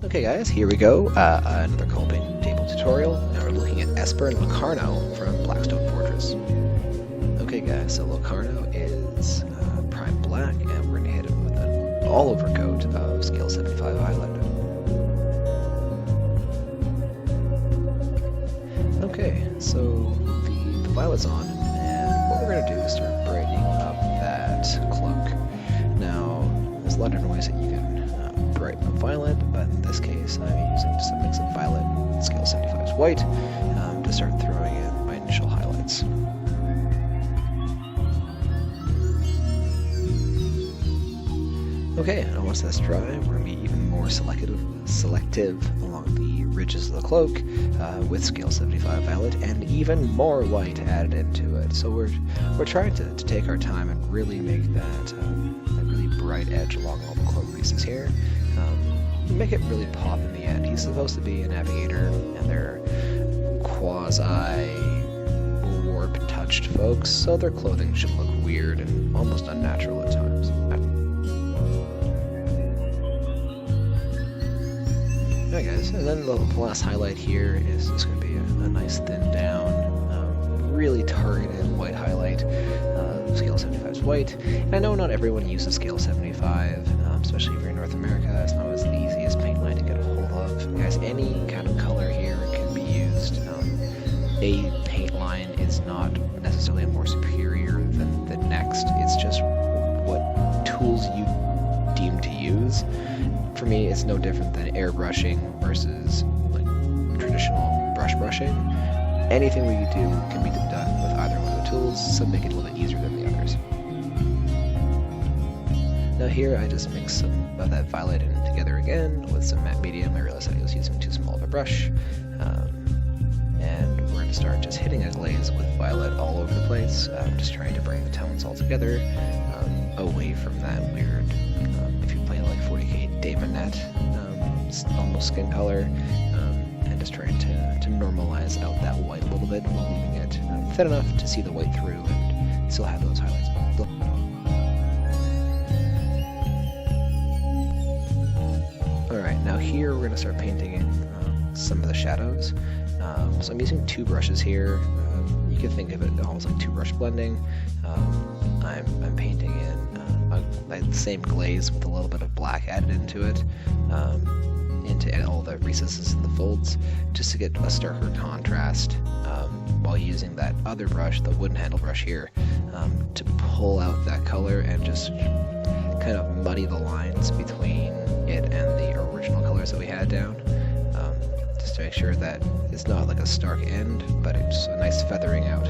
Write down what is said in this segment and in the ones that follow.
Okay guys, here we go, another coal paint table tutorial. Now we're looking at Espern Locarno from Blackstone Fortress. Okay guys, so Locarno is prime black, and we're going to hit him with an all-over coat of scale 75 violet. Okay, so the violet's on, and what we're going to do is start brightening up that cloak. Now, there's a lot of ways that you can brighten up violet, but in this case I'm using just a mix of violet and scale 75's white to start throwing in my initial highlights. Okay, and once that's dry, we're going to be even more selective along the ridges of the cloak with scale 75 violet and even more white added into it. So we're trying to take our time and really make that really bright edge along all the cloak pieces here. Make it really pop in the end. He's supposed to be a navigator, and they're quasi-warp-touched folks, so their clothing should look weird and almost unnatural at times. Alright guys, and then the last highlight here is just going to be a nice thin down, really targeted white highlight. Scale 75 is white. And I know not everyone uses scale 75, especially if you're in North America. It's not always the easiest paint line to get a hold of. Guys, any kind of color here can be used. A paint line is not necessarily more superior than the next. It's just what tools you deem to use. For me, it's no different than airbrushing versus like traditional brush brushing. Anything we do can be done with either one of the tools, so make it a little bit easier than the others. Now here I just mix some of that violet in together again with some matte medium. I realized I was using too small of a brush. And we're going to start just hitting a glaze with violet all over the place, just trying to bring the tones all together, away from that weird, if you're playing like 40k Damonette, almost skin color, and just trying to normalize out that white a little bit while leaving it thin enough to see the white through and still have those highlights. Alright, now here we're going to start painting in some of the shadows. So I'm using two brushes here. You can think of it almost like two brush blending. I'm painting in the same glaze with a little bit of black added into it, into all the recesses and the folds, just to get a starker contrast, while using that other brush, the wooden handle brush here, to pull out that color and just kind of muddy the lines between it and the original colors that we had down, just to make sure that it's not like a stark end, but it's a nice feathering out.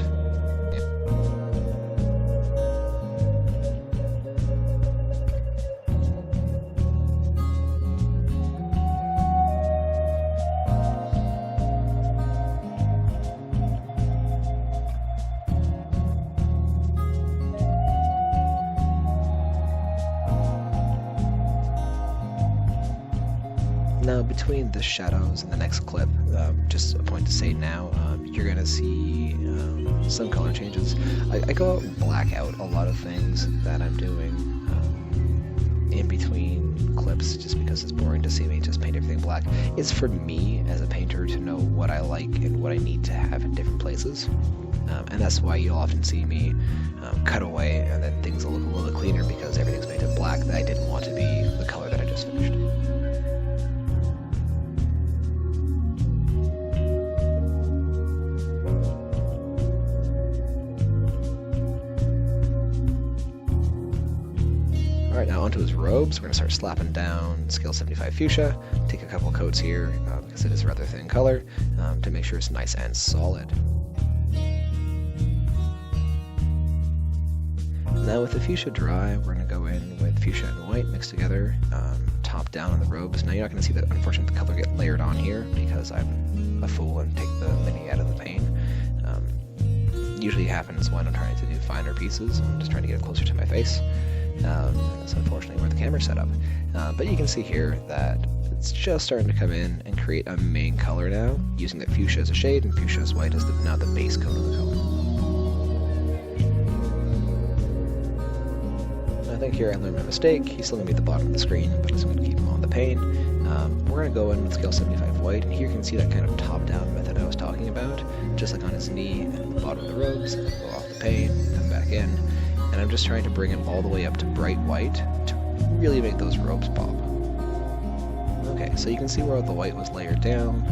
Now, between the shadows and the next clip, just a point to say now, you're going to see some color changes. I go out and black out a lot of things that I'm doing in between clips, just because it's boring to see me just paint everything black. It's for me, as a painter, to know what I like and what I need to have in different places. And that's why you'll often see me cut away, and then things will look a little bit cleaner because everything's painted black that I didn't want to be the color that I just finished. Alright, now onto his robes. We're going to start slapping down scale 75 fuchsia, take a couple coats here, because it is a rather thin color, to make sure it's nice and solid. Now with the fuchsia dry, we're going to go in with fuchsia and white mixed together, top down on the robes. Now you're not going to see that, unfortunately, the color get layered on here, because I'm a fool and take the mini out of the paint. Usually happens when I'm trying to do finer pieces. I'm just trying to get it closer to my face. That's unfortunately where the camera's set up. But you can see here that it's just starting to come in and create a main color now, using that fuchsia as a shade and fuchsia as white as now the base coat of the color. I think here I learned my mistake. He's still going to be at the bottom of the screen, but I'm just going to keep him on the pane. We're we're going to go in with scale 75 white. Here you can see that kind of top-down method I was talking about, just like on his knee and the bottom of the robes, go off the pane, come back in, and I'm just trying to bring him all the way up to bright white to really make those robes pop. Okay, so you can see where the white was layered down.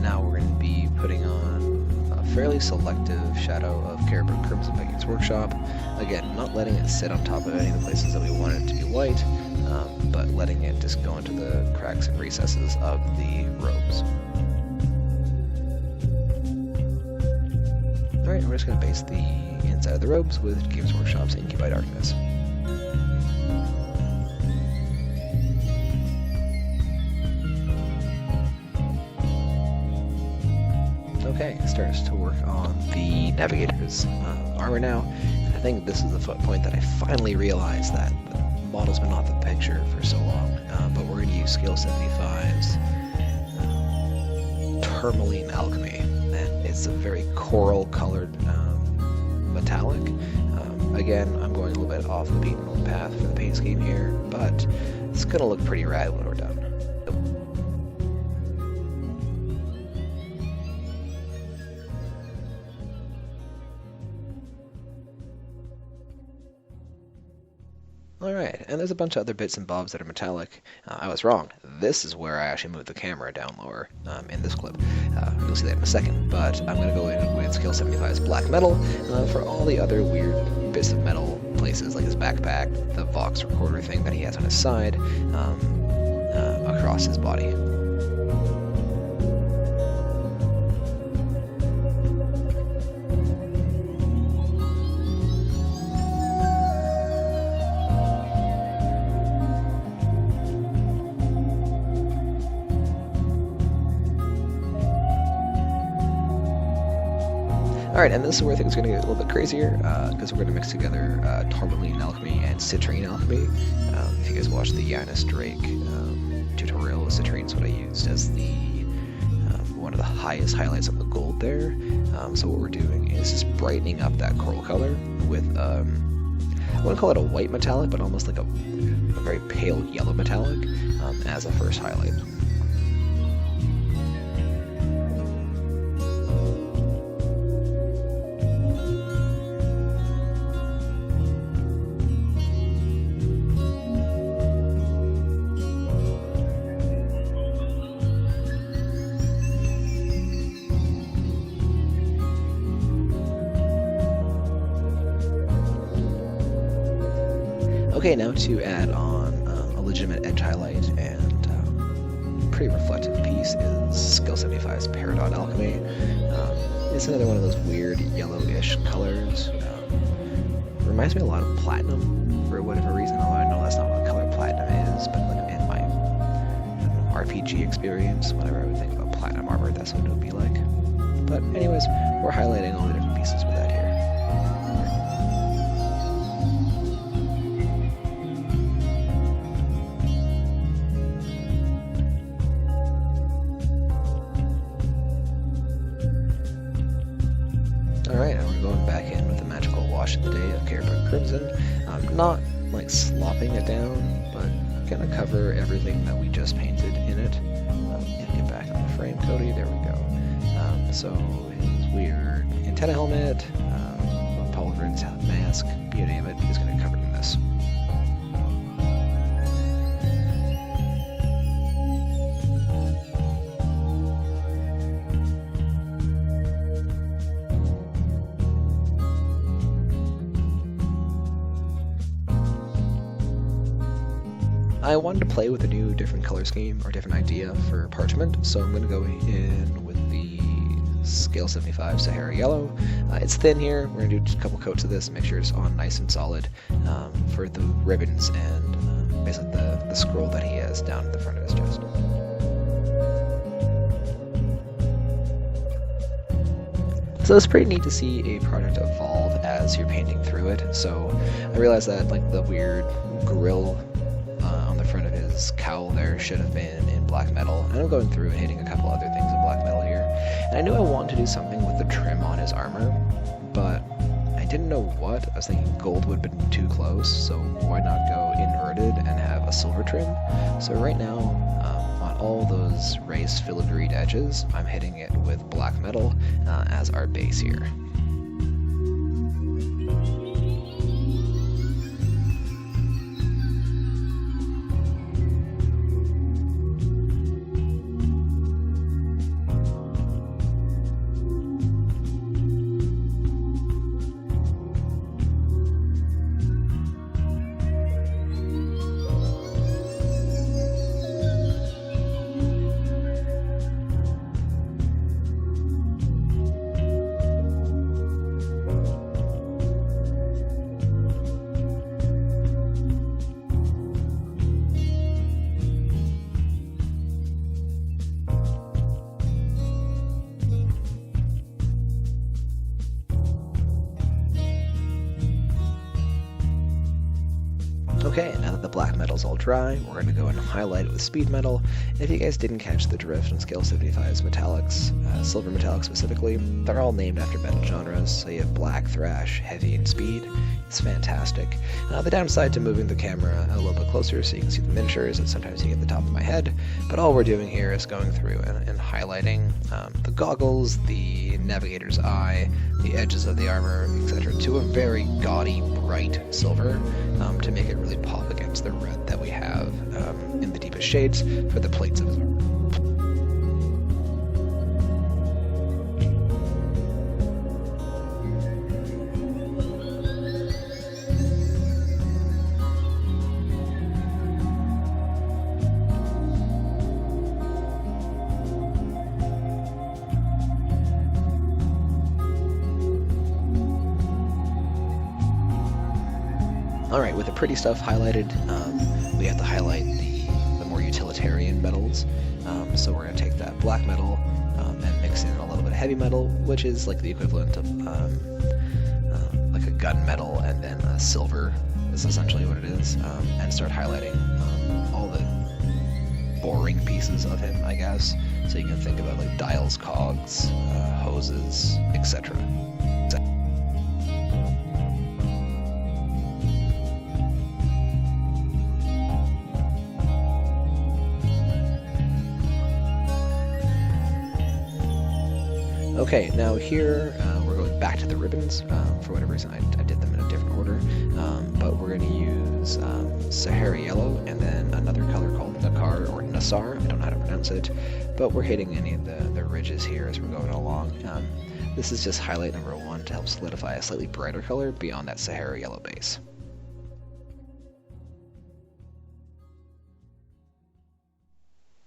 Now we're going to be putting on a fairly selective shadow of Carroburg Crimson by Games Workshop. Again, not letting it sit on top of any of the places that we want it to be white, but letting it just go into the cracks and recesses of the robes. Alright, we're just going to base the inside of the robes with Games Workshop's Incubi Darkness. Okay, starts to work on the Navigator's armor now. I think this is the point that I finally realized that the model's been off the picture for so long, but we're going to use Scale 75's Tourmaline Alchemy, and it's a very coral-colored metallic. Again, I'm going a little bit off the beaten path for the paint scheme here, but it's going to look pretty rad when we're done. Alright, and there's a bunch of other bits and bobs that are metallic. I was wrong. This is where I actually moved the camera down lower in this clip. You'll see that in a second, but I'm going to go in with Scale 75's black metal for all the other weird bits of metal places, like his backpack, the Vox recorder thing that he has on his side, across his body. Alright, and this is where things are going to get a little bit crazier, because we're going to mix together Tourmaline Alchemy and Citrine Alchemy. If you guys watched the Yanis Drake tutorial, Citrine's what I used as the one of the highest highlights of the gold there. So what we're doing is just brightening up that coral color with, I wouldn't call it a white metallic, but almost like a very pale yellow metallic as a first highlight. Okay, now to add on a legitimate edge highlight and pretty reflective piece is Scale 75's Peridot Alchemy. It's another one of those weird yellowish colors. Reminds me a lot of platinum for whatever reason, although I know that's not what color platinum is, but like in my RPG experience, whenever I would think about platinum armor, that's what it would be like. But anyways, we're highlighting all the different pieces with that here. Alright, and we're going back in with the magical wash of the day of Carroburg Crimson. Not like slopping it down, but gonna cover everything that we just painted in it. And get back on the frame, Cody, there we go. So his weird antenna helmet, Pauldron's mask, you name it, is gonna be covered in this. I wanted to play with a new different color scheme or different idea for parchment, so I'm going to go in with the Scale 75 Sahara Yellow. It's thin here. We're going to do just a couple coats of this, make sure it's on nice and solid for the ribbons and basically the scroll that he has down at the front of his chest. So it's pretty neat to see a product evolve as you're painting through it. So I realized that like the weird grill on the front of his cowl there should have been in black metal, and I'm going through and hitting a couple other things in black metal here. And I knew I wanted to do something with the trim on his armor, but I didn't know what. I was thinking gold would have been too close, so why not go inverted and have a silver trim? So right now, on all those raised filigreed edges, I'm hitting it with black metal as our base here. Okay, now that the black metal's all dry, we're going to go and highlight it with speed metal. If you guys didn't catch the drift on Scale 75's metallics, silver metallics specifically, they're all named after metal genres, so you have black, thrash, heavy, and speed. It's fantastic. The downside to moving the camera a little bit closer so you can see the miniatures is sometimes you get the top of my head, but all we're doing here is going through and highlighting the goggles, the navigator's eye, the edges of the armor, etc. to a very gaudy, bright silver to make it really pop against the red that we have in the deepest shades for the plates of his armor. Alright, with the pretty stuff highlighted, we have to highlight the more utilitarian metals. So we're going to take that black metal and mix in a little bit of heavy metal, which is like the equivalent of like a gun metal, and then silver is essentially what it is, and start highlighting all the boring pieces of him, I guess. So you can think about like dials, cogs, hoses, etc. Okay, now here we're going back to the ribbons. For whatever reason, I did them in a different order, but we're going to use Sahara yellow and then another color called Nacar or Nacar. I don't know how to pronounce it, but we're hitting any of the ridges here as we're going along. This is just highlight number 1 to help solidify a slightly brighter color beyond that Sahara yellow base.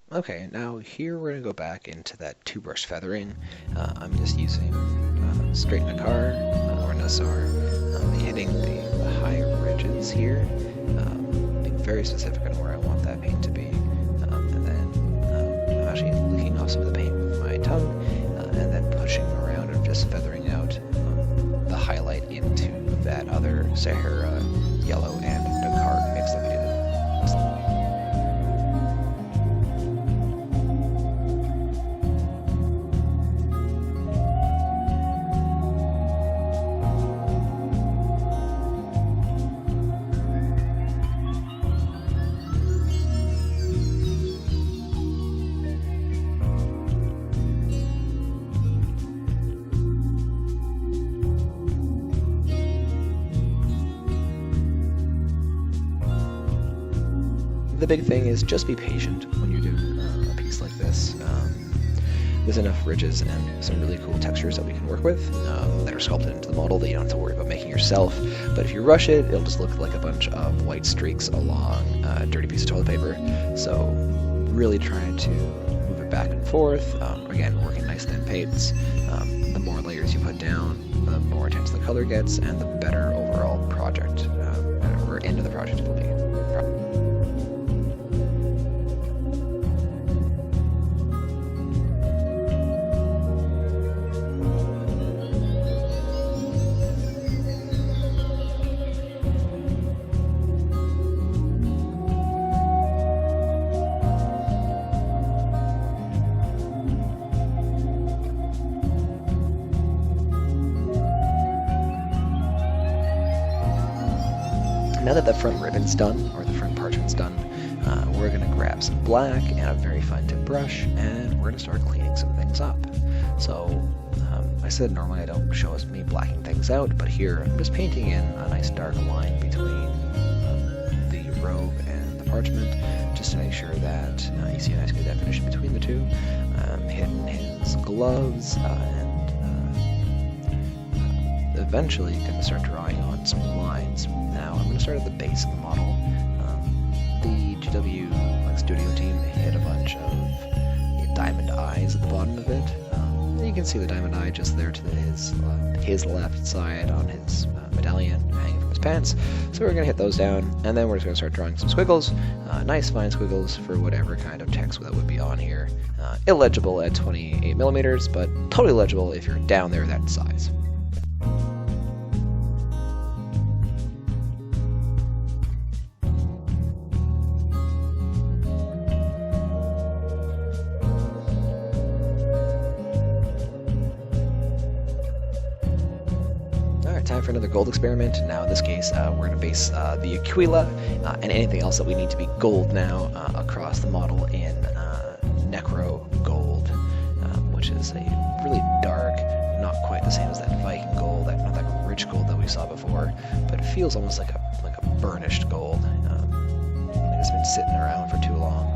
Okay, now here we're going to go back into that 2-brush feathering. I'm just using straight Nacar or Nacar, hitting the higher ridges here, being very specific on where I want that paint to be, and then I'm actually licking off some of the paint with my tongue, and then pushing around and just feathering out the highlight into that other Sahara yellow and Nacar mix that we did. The big thing is just be patient when you're doing a piece like this. There's enough ridges and some really cool textures that we can work with that are sculpted into the model that you don't have to worry about making yourself. But if you rush it, it'll just look like a bunch of white streaks along a dirty piece of toilet paper. So really trying to move it back and forth. Again, working nice thin paints. The more layers you put down, the more intense the color gets, and the better overall project or end of the project will be. Now that the front ribbon's done, or the front parchment's done, we're we're going to grab some black and a very fine tip brush, and we're going to start cleaning some things up. So I said normally I don't show us me blacking things out, but here I'm just painting in a nice dark line between the robe and the parchment, just to make sure that you see a nice good definition between the two. Hidden his gloves, and eventually going to start drawing on some lines. Now I'm going to start at the base of the model. The GW Studio team hit a bunch of diamond eyes at the bottom of it. You can see the diamond eye just there to his left side on his medallion hanging from his pants. So we're going to hit those down, and then we're just going to start drawing some squiggles. Nice fine squiggles for whatever kind of text that would be on here. Illegible at 28 millimeters, but totally legible if you're down there that size. Time for another gold experiment. Now in this case, we're going to base the Aquila and anything else that we need to be gold now across the model in Necro Gold, which is a really dark, not quite the same as that Viking gold, not that rich gold that we saw before, but it feels almost like a burnished gold. It's been sitting around for too long.